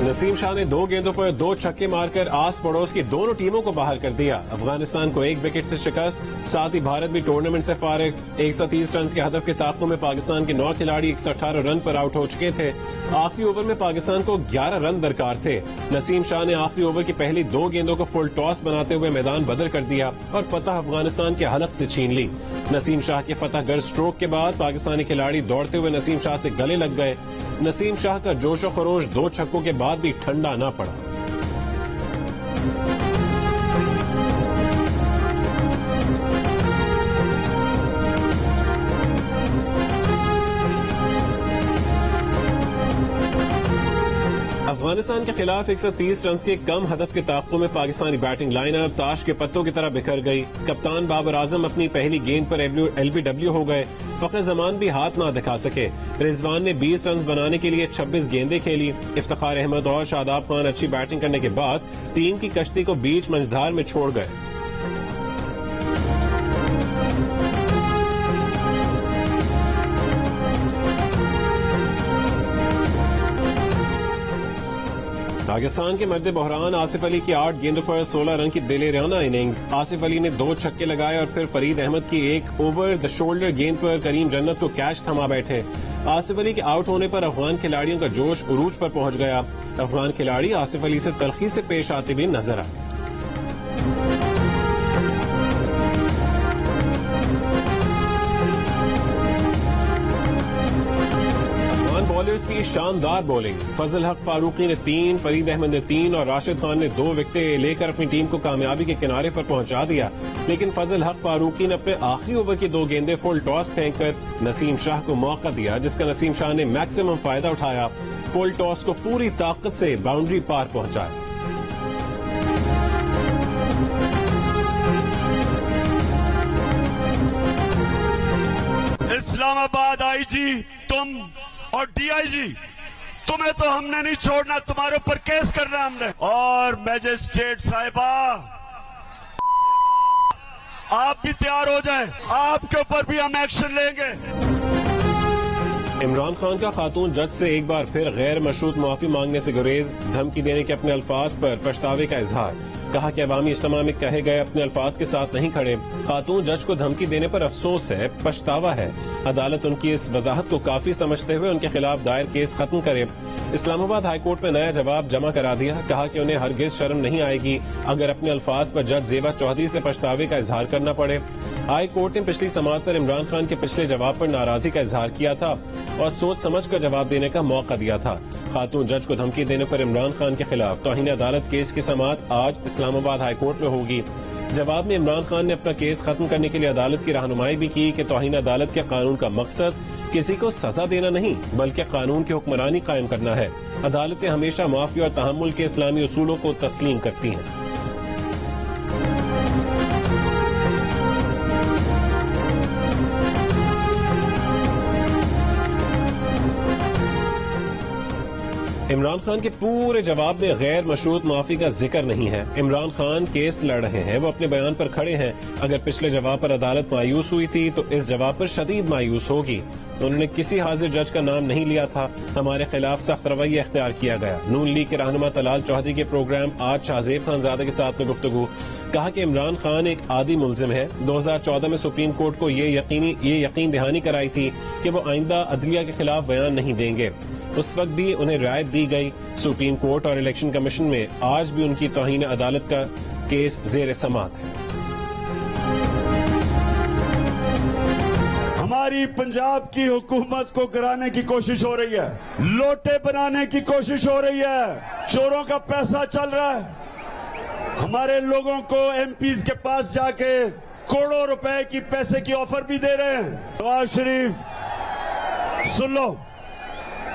नसीम शाह ने 2 गेंदों पर 2 छक्के मारकर आस पड़ोस की दोनों टीमों को बाहर कर दिया। अफगानिस्तान को 1 विकेट से शिकस्त, साथ ही भारत भी टूर्नामेंट से फारिग। 130 रन के हदफ के ताक़ुब में पाकिस्तान के 9 खिलाड़ी 118 रन पर आउट हो चुके थे। आखिरी ओवर में पाकिस्तान को 11 रन दरकार थे। नसीम शाह ने आखिरी ओवर की पहली 2 गेंदों को फुल टॉस बनाते हुए मैदान बदर कर दिया और फतह अफगानिस्तान के हलक से छीन ली। नसीम शाह के फतह गर्द स्ट्रोक के बाद पाकिस्तानी खिलाड़ी दौड़ते हुए नसीम शाह से गले लग गए। नसीम शाह का जोशो खरोश 2 छक्कों के बाद भी ठंडा न पड़ा। अफगानिस्तान के खिलाफ 130 रन के कम हदफ के ताक़ुब में पाकिस्तानी बैटिंग लाइनअप ताश के पत्तों की तरह बिखर गई। कप्तान बाबर आजम अपनी पहली गेंद पर LBW हो गए। फखर जमान भी हाथ ना दिखा सके। रिजवान ने 20 रन बनाने के लिए 26 गेंदें खेली। इफ्तिखार अहमद और शादाब खान अच्छी बैटिंग करने के बाद टीम की कश्ती को बीच मंझधार में छोड़ गए। पाकिस्तान के मर्द बहरान आसिफ अली की 8 गेंदों पर 16 रन की दिलेराना इनिंग्स। आसिफ अली ने 2 छक्के लगाए और फिर फरीद अहमद की एक ओवर द शोल्डर गेंद पर करीम जन्नत को कैच थमा बैठे। आसिफ अली के आउट होने पर अफगान खिलाड़ियों का जोश उरूज पर पहुंच गया। अफगान खिलाड़ी आसिफ अली से तल्खी से पेश आते भी नजर आए। बॉलर्स की शानदार बॉलिंग। फजल हक फारूकी ने 3, फरीद अहमद ने 3 और राशिद खान ने 2 विकेटें लेकर अपनी टीम को कामयाबी के किनारे पर पहुंचा दिया। लेकिन फजल हक फारूकी ने अपने आखिरी ओवर की 2 गेंदें फुल टॉस फेंककर नसीम शाह को मौका दिया, जिसका नसीम शाह ने मैक्सिमम फायदा उठाया। फुल टॉस को पूरी ताकत से बाउंड्री पार पहुंचाया। इस्लामाबाद आईजी तुम और डीआईजी, तुम्हें तो हमने नहीं छोड़ना, तुम्हारे ऊपर केस करना हमने। और मैजिस्ट्रेट साहिबा आप भी तैयार हो जाएं, आपके ऊपर भी हम एक्शन लेंगे। इमरान खान का खातून जज से एक बार फिर गैर मशरूत माफी मांगने से गुरेज, धमकी देने के अपने अल्फाज पर पछतावे का इजहार। कहा कि अवामी इज्तिमा में कहे गए अपने अल्फाज के साथ नहीं खड़े। खातून जज को धमकी देने पर अफसोस है, पछतावा है। अदालत उनकी इस वजाहत को काफी समझते हुए उनके खिलाफ दायर केस खत्म करे। इस्लामाबाद हाईकोर्ट में नया जवाब जमा करा दिया। कहा कि उन्हें हरगिज शर्म नहीं आएगी अगर अपने अल्फाज पर जज जेबा चौधरी से पछतावे का इजहार करना पड़े। हाई कोर्ट ने पिछली समाअत पर इमरान खान के पिछले जवाब पर नाराजगी का इजहार किया था और सोच समझ कर जवाब देने का मौका दिया था। खातून जज को धमकी देने पर इमरान खान के खिलाफ तौहीन अदालत केस की समाअत आज इस्लामाबाद हाईकोर्ट में होगी। जवाब में इमरान खान ने अपना केस खत्म करने के लिए अदालत की रहनुमाई भी की कि तौहीन अदालत के कानून का मकसद किसी को सजा देना नहीं बल्कि कानून की हुक्मरानी कायम करना है। अदालतें हमेशा माफी और तहम्मुल के इस्लामी उसूलों को तस्लीम करती हैं। इमरान खान के पूरे जवाब में गैर मशरूत माफी का जिक्र नहीं है। इमरान खान केस लड़ रहे हैं, वो अपने बयान पर खड़े हैं। अगर पिछले जवाब पर अदालत मायूस हुई थी तो इस जवाब पर शदीद मायूस होगी। उन्होंने किसी हाजिर जज का नाम नहीं लिया था। हमारे खिलाफ सख्त रवैया इख्तियार किया गया। नून लीग के रहनुमा तलाल चौधरी के प्रोग्राम आज शाहजेब खानजादा के साथ में गुफ्तगू। कहा कि इमरान खान एक आदी मुलजिम है। 2014 में सुप्रीम कोर्ट को ये यकीन दहानी कराई थी कि वो आइंदा अदलिया के खिलाफ बयान नहीं देंगे। उस वक्त भी उन्हें रियायत दी गई। सुप्रीम कोर्ट और इलेक्शन कमीशन में आज भी उनकी तौहीन अदालत का केस जेर समाअत है। हमारी पंजाब की हुकूमत को गिराने की कोशिश हो रही है, लोटे बनाने की कोशिश हो रही है, चोरों का पैसा चल रहा है। हमारे लोगों को एमपीज के पास जाके करोड़ों रुपए की पैसे की ऑफर भी दे रहे हैं। नवाज शरीफ सुन लो,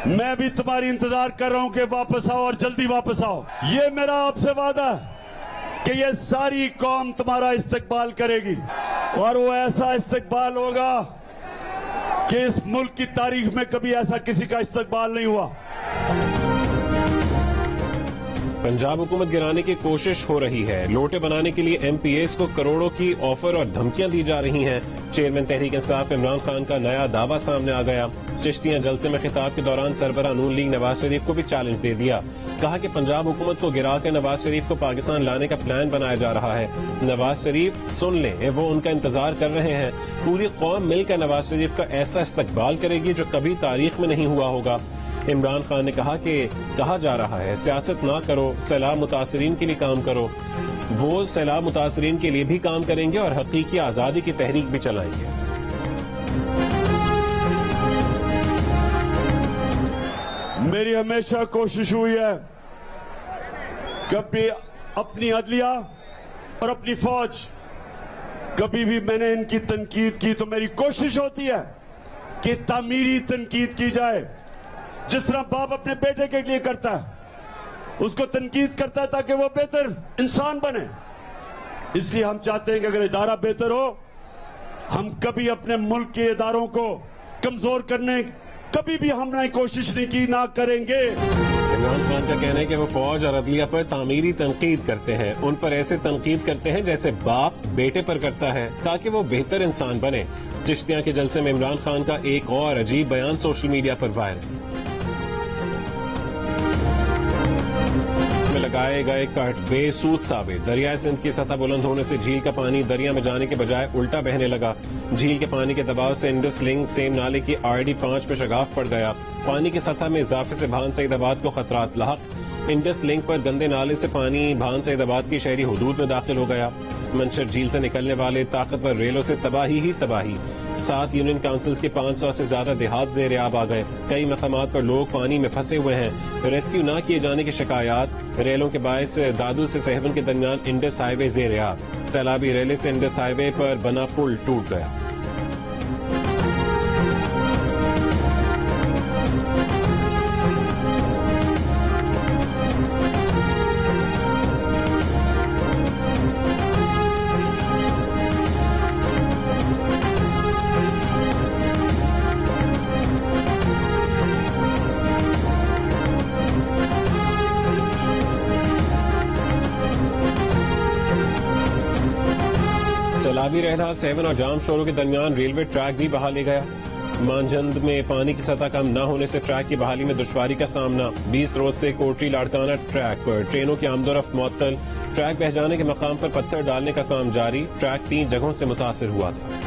मैं भी तुम्हारी इंतजार कर रहा हूं कि वापस आओ और जल्दी वापस आओ। ये मेरा आपसे वादा है कि ये सारी कौम तुम्हारा इस्तकबाल करेगी और वो ऐसा इस्तकबाल होगा कि इस मुल्क की तारीख में कभी ऐसा किसी का इस्तकबाल नहीं हुआ। पंजाब हुकूमत गिराने की कोशिश हो रही है। लोटे बनाने के लिए MPAs को करोड़ों की ऑफर और धमकियां दी जा रही हैं। चेयरमैन तहरीक इंसाफ इमरान खान का नया दावा सामने आ गया। चिश्तियां जलसे में खिताब के दौरान सरबरा नून लीग नवाज शरीफ को भी चैलेंज दे दिया। कहा कि पंजाब हुकूमत को गिरा कर नवाज शरीफ को पाकिस्तान लाने का प्लान बनाया जा रहा है। नवाज शरीफ सुन लें, वो उनका इंतजार कर रहे हैं। पूरी कौम मिलकर नवाज शरीफ का ऐसा इस्तकबाल करेगी जो कभी तारीख में नहीं हुआ होगा। इमरान खान ने कहा कि कहा जा रहा है सियासत ना करो, सैलाब मुतासरीन के लिए काम करो। वो सैलाब मुतासरीन के लिए भी काम करेंगे और हकीकी आजादी की तहरीक भी चलाएंगे। मेरी हमेशा कोशिश हुई है कभी अपनी अदलिया और अपनी फौज, कभी भी मैंने इनकी तनकीद की तो मेरी कोशिश होती है कि तामीरी तनकीद की जाए। जिस तरह बाप अपने बेटे के लिए करता है, उसको तनकीद करता है ताकि वो बेहतर इंसान बने। इसलिए हम चाहते हैं कि अगर इदारा बेहतर हो, हम कभी अपने मुल्क के इदारों को कमजोर करने कभी भी हमने कोशिश नहीं की, ना करेंगे। इमरान खान का कहना है कि वो फौज और अदलिया पर तामीरी तनकीद करते हैं। उन पर ऐसे तनकीद करते हैं जैसे बाप बेटे पर करता है, ताकि वो बेहतर इंसान बने। चिश्तियां के जलसे में इमरान खान का एक और अजीब बयान सोशल मीडिया पर वायरल। लगाए गए कट बेसूद साबित। दरियाए सिंध की सतह बुलंद होने से झील का पानी दरिया में जाने के बजाय उल्टा बहने लगा। झील के पानी के दबाव से इंडस लिंक सेम नाले की RD 5 पे शगाफ पड़ गया। पानी की सतह में इजाफे से भान सईदाबाद को खतरात लाहक। इंडस लिंक पर गंदे नाले से पानी भान सईदाबाद की शहरी हुदूद में दाखिल हो गया। मंशर झील से निकलने वाले ताकतवर रेलों से तबाही ही तबाही। 7 यूनियन काउंसिल्स के 500 से ज्यादा देहात ज़ेर-ए-आब आ गए। कई मकामात पर लोग पानी में फंसे हुए हैं। रेस्क्यू न किए जाने की शिकायत। रेलों के बायस दादू से सहवन के दरमियान इंडस हाईवे ज़ेर-ए-आब। सैलाबी रेले से इंडस हाईवे पर बना पुल टूट गया। सैलाबी रहना 7 और जाम शोरों के दरमियान रेलवे ट्रैक भी बहा ले गया। मानझंद में पानी की सतह कम न होने से ट्रैक की बहाली में दुश्वारी का सामना। 20 रोज से कोटरी लाड़काना ट्रैक पर ट्रेनों की आमदोरफ्त मुअत्तल। ट्रैक बह जाने के मकाम पर पत्थर डालने का काम जारी। ट्रैक 3 जगहों से मुतासिर हुआ था।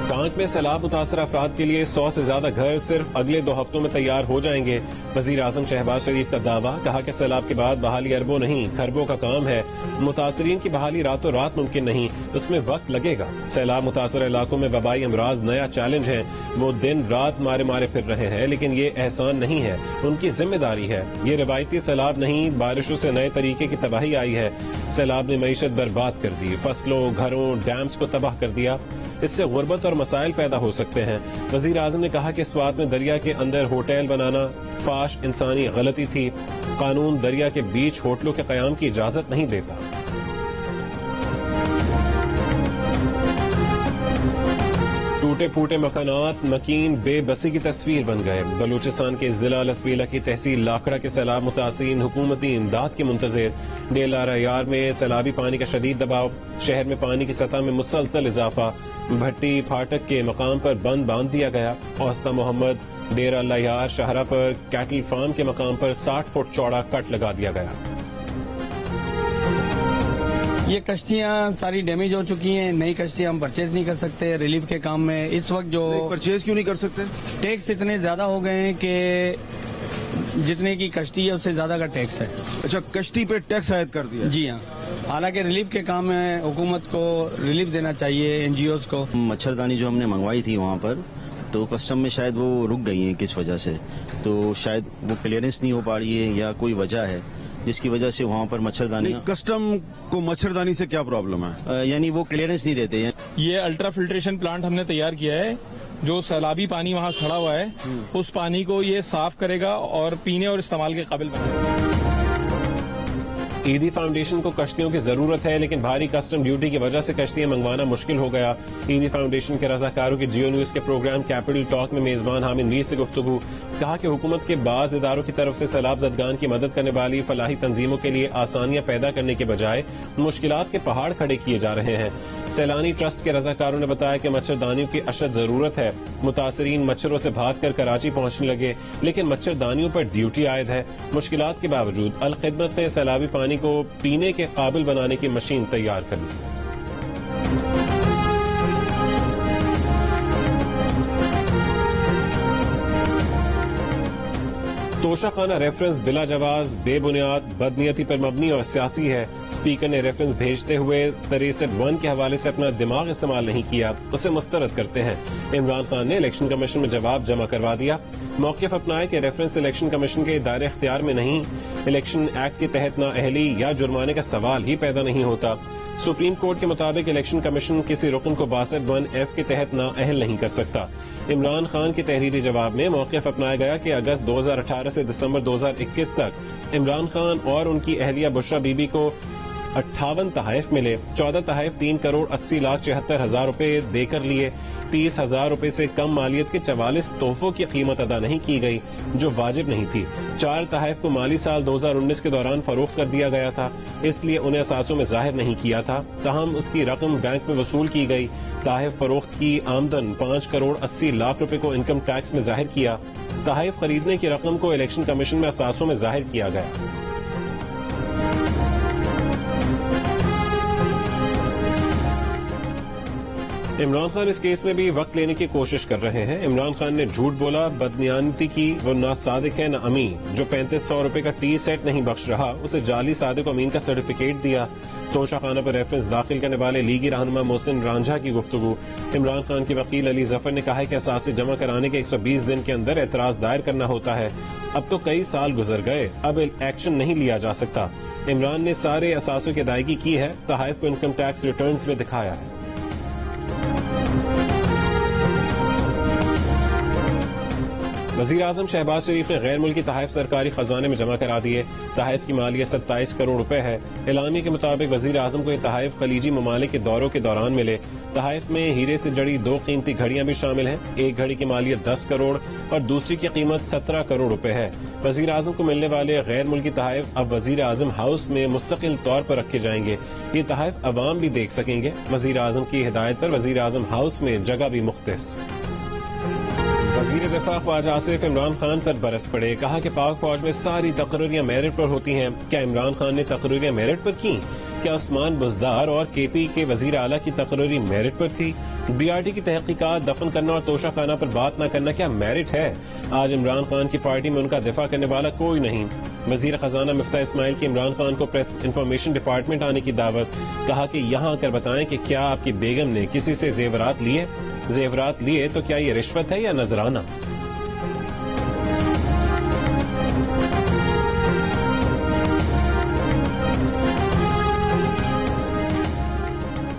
टांक में सैलाब मुतासर अफराद के लिए 100 से ज्यादा घर सिर्फ अगले 2 हफ्तों में तैयार हो जाएंगे। वजीर आजम शहबाज शरीफ का दावा। कहा कि सैलाब के बाद बहाली अरबों नहीं खरबों का काम है। मुतासरीन की बहाली रातों रात मुमकिन नहीं, उसमें वक्त लगेगा। सैलाब मुतासर इलाकों में वबाई अमराज नया चैलेंज है। वो दिन रात मारे मारे फिर रहे हैं, लेकिन ये एहसान नहीं है, उनकी जिम्मेदारी है। ये रिवायती सैलाब नहीं, बारिशों से नए तरीके की तबाही आई है। सैलाब ने मईशत बर्बाद कर दी, फसलों, घरों, डैम्स को तबाह कर दिया। इससे गुर्बत और मसाइल पैदा हो सकते हैं। वजीर आजम ने कहा कि स्वात में दरिया के अंदर होटल बनाना फाश इंसानी गलती थी। कानून दरिया के बीच होटलों के कयाम की इजाजत नहीं देता। टूटे फूटे मकानात मकीन बेबसी की तस्वीर बन गए। बलूचिस्तान के जिला लसबीला की तहसील लाखड़ा के सैलाब मुतासिरीन हुकूमती इमदाद के मुंतजिर। डेला रयार में सैलाबी पानी का शदीद दबाव। शहर में पानी की सतह में मुसलसल इजाफा। भट्टी फाटक के मकाम पर बंद बांध दिया गया। औस्ता मोहम्मद डेरा लयार शाहरा पर कैटल फार्म के मकाम पर 60 फुट चौड़ा कट लगा दिया गया। ये कश्तियाँ सारी डैमेज हो चुकी हैं। नई कश्तियाँ हम परचेज नहीं कर सकते रिलीफ के काम में। इस वक्त जो परचेज क्यों नहीं कर सकते? टैक्स इतने ज्यादा हो गए हैं कि जितने की कश्ती है उससे ज्यादा का टैक्स है। अच्छा, कश्ती पे टैक्स आयद कर दिया? जी हाँ। हालांकि रिलीफ के काम में हुकूमत को रिलीफ देना चाहिए, NGOs को। मच्छरदानी जो हमने मंगवाई थी वहाँ पर, तो कस्टम में शायद वो रुक गई है किस वजह से, तो शायद वो क्लियरेंस नहीं हो पा रही है या कोई वजह है जिसकी वजह से वहाँ पर मच्छरदानी। कस्टम को मच्छरदानी से क्या प्रॉब्लम है? यानी वो क्लियरेंस नहीं देते हैं। ये अल्ट्रा फिल्ट्रेशन प्लांट हमने तैयार किया है। जो सैलाबी पानी वहाँ खड़ा हुआ है उस पानी को ये साफ करेगा और पीने और इस्तेमाल के काबिल बनाएगा। ईदी फाउंडेशन को कश्तियों की जरूरत है, लेकिन भारी कस्टम ड्यूटी की वजह से कश्तियां मंगवाना मुश्किल हो गया। ईदी फाउंडेशन के रजाकारों की जियो न्यूज के प्रोग्राम कैपिटल टॉक में मेजबान हामिद मीर से गुफ्तगू। कहा कि हुकूमत के बाज इदारों की तरफ से सैलाब ज़दगान की मदद करने वाली फलाही तंजीमों के लिए आसानियां पैदा करने के बजाय मुश्किलात के पहाड़ खड़े किए जा रहे हैं। सैलानी ट्रस्ट के रजाकारों ने बताया कि मच्छरदानियों की अशद जरूरत है। मुतासरीन मच्छरों से भागकर कराची पहुंचने लगे, लेकिन मच्छरदानियों पर ड्यूटी आयद है। मुश्किलात के बावजूद अल खिदमत ने सैलाबी पानी को पीने के काबिल बनाने की मशीन तैयार कर ली। तोशाखाना रेफरेंस बिला जवाज, बेबुनियाद, बदनीयती पर मबनी और सियासी है। स्पीकर ने रेफरेंस भेजते हुए 63(1) के हवाले से अपना दिमाग इस्तेमाल नहीं किया, उसे मुस्तरद करते हैं। इमरान खान ने इलेक्शन कमीशन में जवाब जमा करवा दिया। मौक़िफ़ अपनाए कि रेफरेंस इलेक्शन कमीशन के दायरे इख्तियार में नहीं, इलेक्शन एक्ट के तहत नाअहली या जुर्माने का सवाल ही पैदा नहीं होता। सुप्रीम कोर्ट के मुताबिक इलेक्शन कमीशन किसी रुकन को 62(1)(f) के तहत नाअहल नहीं कर सकता। इमरान खान के तहरीरी जवाब में मौक़िफ़ अपनाया गया कि अगस्त 2018 से दिसंबर 2021 तक इमरान खान और उनकी अहलिया बुशरा बीबी को 58 तहाइफ मिले। 14 तहाइफ 3,80,74,000 रुपए देकर लिए। 30,000 रुपए से कम मालियत के 44 तोहफों की कीमत अदा नहीं की गई, जो वाजिब नहीं थी। 4 तहाइफ को माली साल 2019 के दौरान फरोख्त कर दिया गया था, इसलिए उन्हें असासों में जाहिर नहीं किया था। ताहम उसकी रकम बैंक में वसूल की गई। तहाइफ फरोख्त की आमदन 5,80,00,000 रुपए को इनकम टैक्स में जाहिर किया। तहाइफ खरीदने की रकम को इलेक्शन कमीशन में असासों में जाहिर किया गया। इमरान खान इस केस में भी वक्त लेने की कोशिश कर रहे हैं। इमरान खान ने झूठ बोला, बदनियानती की, वो ना सादिक है ना अमीन। जो 3500 रुपए का टी सेट नहीं बख्श रहा, उसे जाली सादिक अमीन का सर्टिफिकेट दिया। तोशाखाना पर रेफरेंस दाखिल करने वाले लीगी रहनुमा मोहसिन रांझा की गुफ्तगू। इमरान खान के वकील अली जफर ने कहा है कि असासे जमा कराने के 120 दिन के अंदर एतराज दायर करना होता है। अब तो कई साल गुजर गए, अब एक्शन नहीं लिया जा सकता। इमरान ने सारे असासों की अदायगी की है, तहाइफ को इनकम टैक्स रिटर्न्स में दिखाया है। वज़ीर आज़म शहबाज शरीफ ने गैर मुल्की तहाइफ सरकारी खजाने में जमा करा दिए। तहाइफ की मालियत 27 करोड़ रुपए है। एलामी के मुताबिक वज़ीर आज़म को ये तहाइफ खलीजी ममालिक के दौरों के दौरान मिले। तहाइफ में हीरे से जड़ी 2 कीमती घड़ियां भी शामिल हैं। एक घड़ी की मालियत 10 करोड़ और दूसरी की कीमत 17 करोड़ रुपए है। वज़ीर आज़म को मिलने वाले गैर मुल्की तहाइफ अब वज़ीर आज़म हाउस में मुस्तकिल तौर पर रखे जाएंगे। ये तहाइफ अवाम भी देख सकेंगे। वज़ीर आज़म की हिदायत पर वज़ीर आज़म हाउस में जगह भी मुख्तस। वज़ीर दिफा ख्वाजा आसिफ इमरान खान पर बरस पड़े। कहा कि पाक फौज में सारी तकरीरियां मेरिट पर होती हैं। क्या इमरान खान ने तकरीरियां मेरिट पर की? क्या उस्मान बुज़दार और केपी के वज़ीर आला की तकरीरी मेरिट पर थी? BRT की तहकीकात, दफन करना और तोशाखाना पर बात न करना क्या मेरिट है? आज इमरान खान की पार्टी में उनका दिफा करने वाला कोई नहीं। वज़ीर खजाना मिफ्ता इस्माइल की इमरान खान को प्रेस इंफॉर्मेशन डिपार्टमेंट आने की दावत। कहा कि यहाँ आकर बताएं कि क्या आपकी बेगम ने किसी से जेवरात लिए? जेवरात लिए तो क्या ये रिश्वत है या नजराना?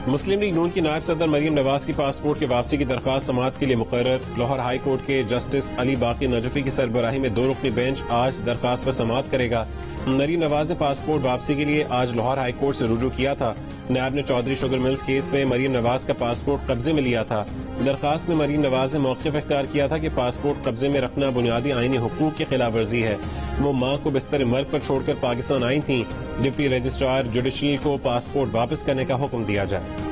मुस्लिम लीग नून की नायब सदर मरीम नवाज की पासपोर्ट की वापसी की दरख्वास्त समाअत के लिए मुकर्रर। लाहौर हाई कोर्ट के जस्टिस अली बाकी नजफी की सरबराही में 2 रुकनी बेंच आज दरख्वास्त पर समाअत करेगा। मरीम नवाज ने पासपोर्ट वापसी के लिए आज लाहौर हाई कोर्ट से रुजू किया था। नायब ने चौधरी शुगर मिल्स केस में मरीम नवाज का पासपोर्ट कब्जे में लिया था। दरख्वास्त में मरीम नवाज ने मौक़िफ़ इख्तियार किया था कि पासपोर्ट कब्जे में रखना बुनियादी आईनी हुकूक की खिलाफ वर्जी है। वो माँ को बिस्तर मर्ग पर छोड़कर पाकिस्तान आई थी। डिप्टी रजिस्ट्रार जुडिशरी को पासपोर्ट वापस करने का हुक्म दिया जाए।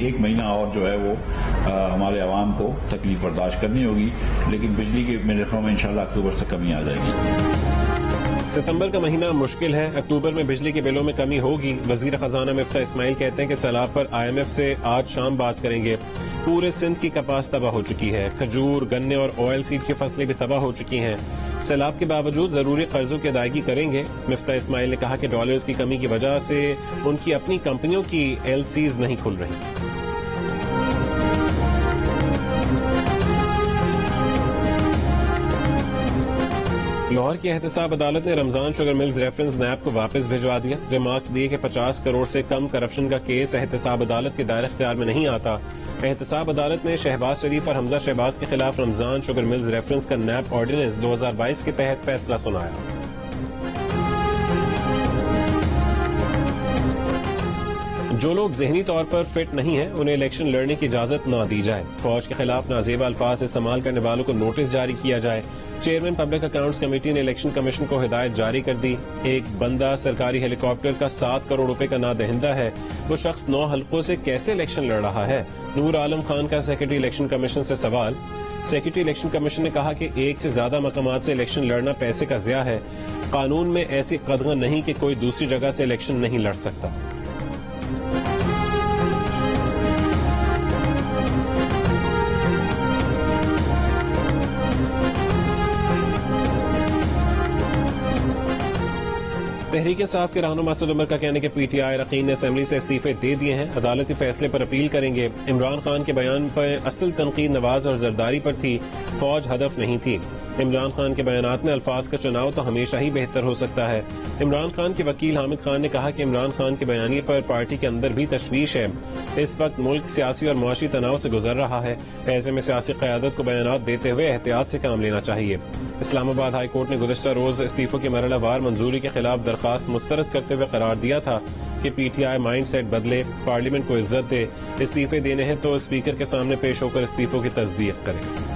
एक महीना और जो है वो हमारे आवाम को तकलीफ बर्दाश्त करनी होगी, लेकिन बिजली के मेरे ख्याल में इंशाल्लाह अक्टूबर से कमी आ जाएगी। सितंबर का महीना मुश्किल है, अक्टूबर में बिजली के बिलों में कमी होगी। वजीर खजाना मिफ्ता इस्माइल कहते हैं कि सैलाब पर IMF से आज शाम बात करेंगे। पूरे सिंध की कपास तबाह हो चुकी है। खजूर, गन्ने और ऑयल सीड की फसलें भी तबाह हो चुकी हैं। सैलाब के बावजूद जरूरी कर्जों की अदायगी करेंगे। मिफ्ता इस्माइल ने कहा कि डॉलर्स की कमी की वजह से उनकी अपनी कंपनियों की LCs नहीं खुल रही। लाहौर की एहतसाब अदालत ने रमजान शुगर मिल्स रेफरेंस नैब को वापस भिजवा दिया। रिमार्क्स दिए कि 50 करोड़ से कम करप्शन का केस एहतसाब अदालत के दायरे इख्तियार में नहीं आता। एहतसाब अदालत ने शहबाज शरीफ और हमजा शहबाज के खिलाफ रमजान शुगर मिल्स रेफरेंस का नैब ऑर्डिनेंस 2022 के तहत फैसला सुनाया। जो लोग ज़हनी तौर पर फिट नहीं हैं, उन्हें इलेक्शन लड़ने की इजाजत न दी जाए। फौज के खिलाफ नाजेबा अल्फाज इस्तेमाल करने वालों को नोटिस जारी किया जाए। चेयरमैन पब्लिक अकाउंट्स कमेटी ने इलेक्शन कमीशन को हिदायत जारी कर दी। एक बंदा सरकारी हेलीकॉप्टर का 7 करोड़ रुपए का नादहिंदा है, वो शख्स 9 हल्कों से कैसे इलेक्शन लड़ रहा है? नूर आलम खान का सेक्रेटरी इलेक्शन कमीशन से सवाल। सेक्रेटरी इलेक्शन कमीशन ने कहा कि एक से ज्यादा मकामात से इलेक्शन लड़ना पैसे का ज़िया है। कानून में ऐसी कदगन नहीं कि कोई दूसरी जगह से इलेक्शन नहीं लड़ सकता। तहरीक-ए-इंसाफ के रहनुमा असद उमर का कहने के पीटीआई अरकान ने असेंबली से इस्तीफे दे दिए हैं, अदालती फैसले पर अपील करेंगे। इमरान खान के बयान पर असल तनकीद नवाज और जरदारी पर थी, फौज हदफ नहीं थी। इमरान खान के बयानात में अल्फाज का चुनाव तो हमेशा ही बेहतर हो सकता है। इमरान खान के वकील हामिद खान ने कहा कि इमरान खान के बयानी पर पार्टी के अंदर भी तशवीश है। इस वक्त मुल्क सियासी और मुआशी तनाव से गुजर रहा है, ऐसे में सियासी क़यादत को बयानात देते हुए एहतियात से काम लेना चाहिए। इस्लामाबाद हाई कोर्ट ने गुज़िश्ता रोज इस्तीफों की मरहलावार मंजूरी के खिलाफ दरखास्त मुस्तरद करते हुए करार दिया था कि पीटीआई माइंड सेट बदले, पार्लियामेंट को इज्जत दे। इस्तीफे देने हैं तो स्पीकर के सामने पेश होकर इस्तीफों की तस्दीक करे।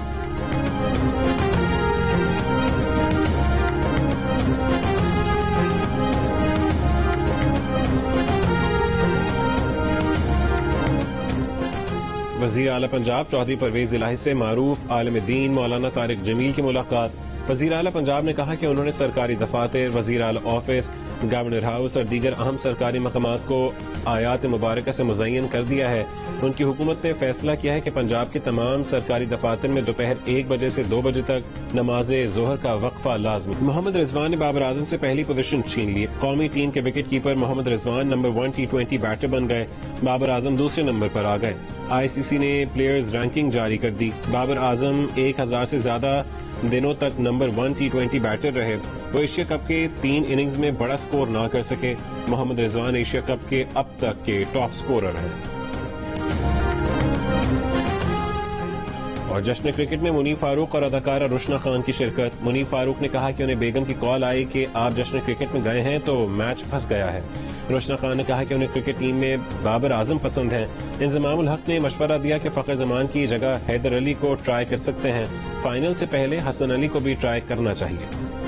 वज़ीर आला पंजाब चौधरी परवेज इलाही से मारूफ आलिम दीन मौलाना तारिक जमील की मुलाकात। वज़ीर आला पंजाब ने कहा कि उन्होंने सरकारी दफातर, वज़ीर आला ऑफिस, गवर्नर हाउस और दीगर अहम सरकारी मकामात को आयात मुबारक से मुज़य्यन कर दिया है। उनकी हुकूमत ने फैसला किया है कि पंजाब के तमाम सरकारी दफातर में दोपहर 1 बजे से 2 बजे तक नमाज जोहर का वक्फा लाजमी। मोहम्मद रिजवान ने बाबर आजम से पहली पोजीशन छीन ली। कौमी टीम के wicketkeeper Mohammad Rizwan number 1 T20 batter बन गए। बाबर आजम दूसरे नंबर पर आ गए। ICC ने प्लेयर्स रैंकिंग जारी कर दी। बाबर आजम 1000 से ज्यादा दिनों तक नंबर 1 T20 बैटर रहे। वो एशिया कप के 3 इनिंग्स में बड़ा स्कोर ना कर सके। मोहम्मद रिजवान एशिया कप के अब तक के टॉप स्कोरर हैं। और जश्न क्रिकेट में मुनीफ फारूक और अदाकारा रुशना खान की शिरकत। मुनीफ फारूक ने कहा कि उन्हें बेगम की कॉल आई कि आप जश्न क्रिकेट में गए हैं तो मैच फंस गया है। रुशना खान ने कहा कि उन्हें क्रिकेट टीम में बाबर आजम पसंद हैं। इंजमामुल हक ने मशवरा दिया कि फखर जमान की जगह हैदर अली को ट्राई कर सकते हैं। फाइनल से पहले हसन अली को भी ट्राई करना चाहिए।